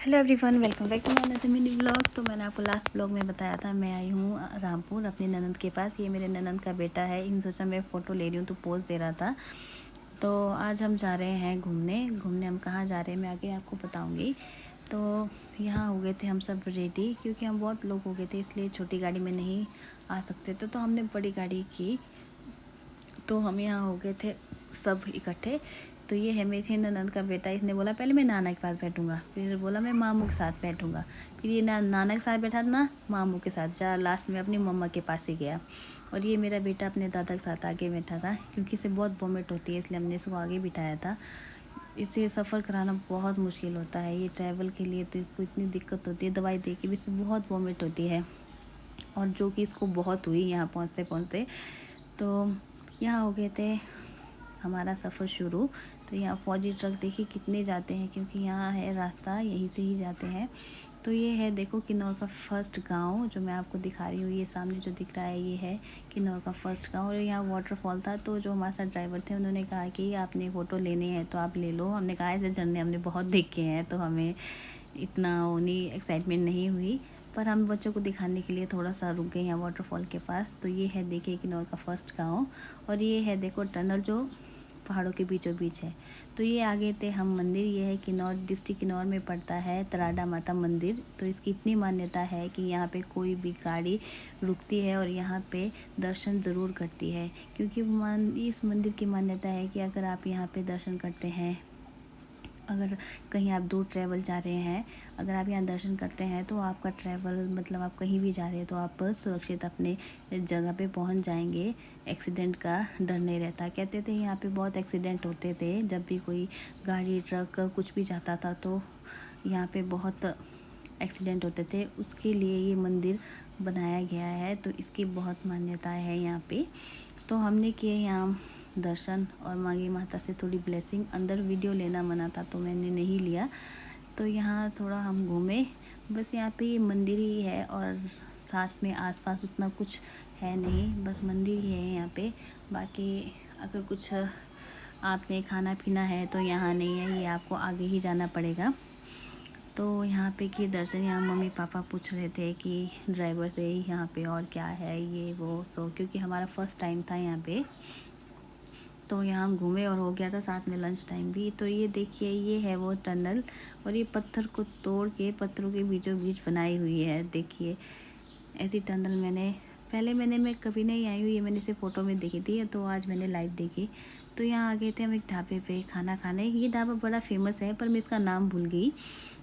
Hello everyone, welcome back to my another mini vlog. तो मैंने आपको लास्ट ब्लॉग में बताया था मैं आई हूँ रामपुर अपनी ननंद के पास। ये मेरे ननंद का बेटा है। इन सोचा मैं फ़ोटो ले रही हूँ तो पोज दे रहा था। तो आज हम जा रहे हैं घूमने घूमने। हम कहाँ जा रहे हैं मैं आगे आपको बताऊँगी। तो यहाँ हो गए थे हम सब रेडी, क्योंकि हम बहुत लोग हो गए थे, इसलिए छोटी गाड़ी में नहीं आ सकते थे, तो हमने बड़ी गाड़ी की। तो हम यहाँ हो गए थे सब इकट्ठे। तो ये है मेरी ननंद का बेटा। इसने बोला पहले मैं नाना के पास बैठूंगा, फिर बोला मैं मामू के साथ बैठूंगा, फिर ये नाना के साथ बैठा ना मामू के साथ, जा लास्ट में अपनी मम्मा के पास ही गया। और ये मेरा बेटा अपने दादा के साथ आगे बैठा था, क्योंकि इसे बहुत वोमिट होती है, इसलिए हमने इसको आगे बिठाया था। इसे सफ़र कराना बहुत मुश्किल होता है ये ट्रैवल के लिए, तो इसको इतनी दिक्कत होती है, दवाई दे के भी इसे बहुत वोमिट होती है, और जो कि इसको बहुत हुई यहाँ पहुँचते पहुँचते। तो यहाँ हो गए थे हमारा सफ़र शुरू। तो यहाँ फौजी ट्रक देखिए कितने जाते हैं, क्योंकि यहाँ है रास्ता, यहीं से ही जाते हैं। तो ये है देखो किन्नौर का फर्स्ट गांव जो मैं आपको दिखा रही हूँ। ये सामने जो दिख रहा है ये है किन्नौर का फर्स्ट गांव। और यहाँ वाटरफॉल था, तो जो हमारे साथ ड्राइवर थे उन्होंने कहा कि आपने फ़ोटो लेने हैं तो आप ले लो। हमने कहा ऐसे झरने हमने बहुत देखे हैं, तो हमें इतना नहीं एक्साइटमेंट नहीं हुई, पर हम बच्चों को दिखाने के लिए थोड़ा सा रुक गए यहाँ वाटरफॉल के पास। तो ये है देखिए किन्नौर का फर्स्ट गांव। और ये है देखो टनल जो पहाड़ों के बीचों बीच है। तो ये आगे थे हम मंदिर। ये है किन्नौर डिस्ट्रिक्ट किन्नौर में पड़ता है तराडा माता मंदिर। तो इसकी इतनी मान्यता है कि यहाँ पे कोई भी गाड़ी रुकती है और यहाँ पे दर्शन ज़रूर करती है, क्योंकि इस मंदिर की मान्यता है कि अगर आप यहाँ पे दर्शन करते हैं, अगर कहीं आप दूर ट्रैवल जा रहे हैं, अगर आप यहाँ दर्शन करते हैं तो आपका ट्रैवल मतलब आप कहीं भी जा रहे हैं तो आप सुरक्षित अपने जगह पे पहुँच जाएंगे। एक्सीडेंट का डर नहीं रहता। कहते थे यहाँ पे बहुत एक्सीडेंट होते थे, जब भी कोई गाड़ी ट्रक कुछ भी जाता था तो यहाँ पे बहुत एक्सीडेंट होते थे। उसके लिए ये मंदिर बनाया गया है, तो इसकी बहुत मान्यता है यहाँ पे। तो हमने किए यहाँ दर्शन और मांगी माता से थोड़ी ब्लेसिंग। अंदर वीडियो लेना मना था तो मैंने नहीं लिया। तो यहाँ थोड़ा हम घूमे, बस यहाँ पे ये मंदिर ही है और साथ में आसपास उतना कुछ है नहीं, बस मंदिर ही है यहाँ पे। बाकी अगर कुछ आपने खाना पीना है तो यहाँ नहीं है, ये आपको आगे ही जाना पड़ेगा। तो यहाँ पे कि दर्शन, यहाँ मम्मी पापा पूछ रहे थे कि ड्राइवर से यहाँ पे और क्या है ये वो, सो क्योंकि हमारा फर्स्ट टाइम था यहाँ पे। तो यहाँ हम घूमे और हो गया था साथ में लंच टाइम भी। तो ये देखिए ये है वो टनल, और ये पत्थर को तोड़ के पत्थरों के बीचों बीच बनाई हुई है। देखिए ऐसी टनल मैं कभी नहीं आई हूँ, ये मैंने इसे फ़ोटो में देखी थी, तो आज मैंने लाइव देखी। तो यहाँ आ गए थे हम एक ढाबे पे खाना खाने। ये ढाबा बड़ा फेमस है पर मैं इसका नाम भूल गई।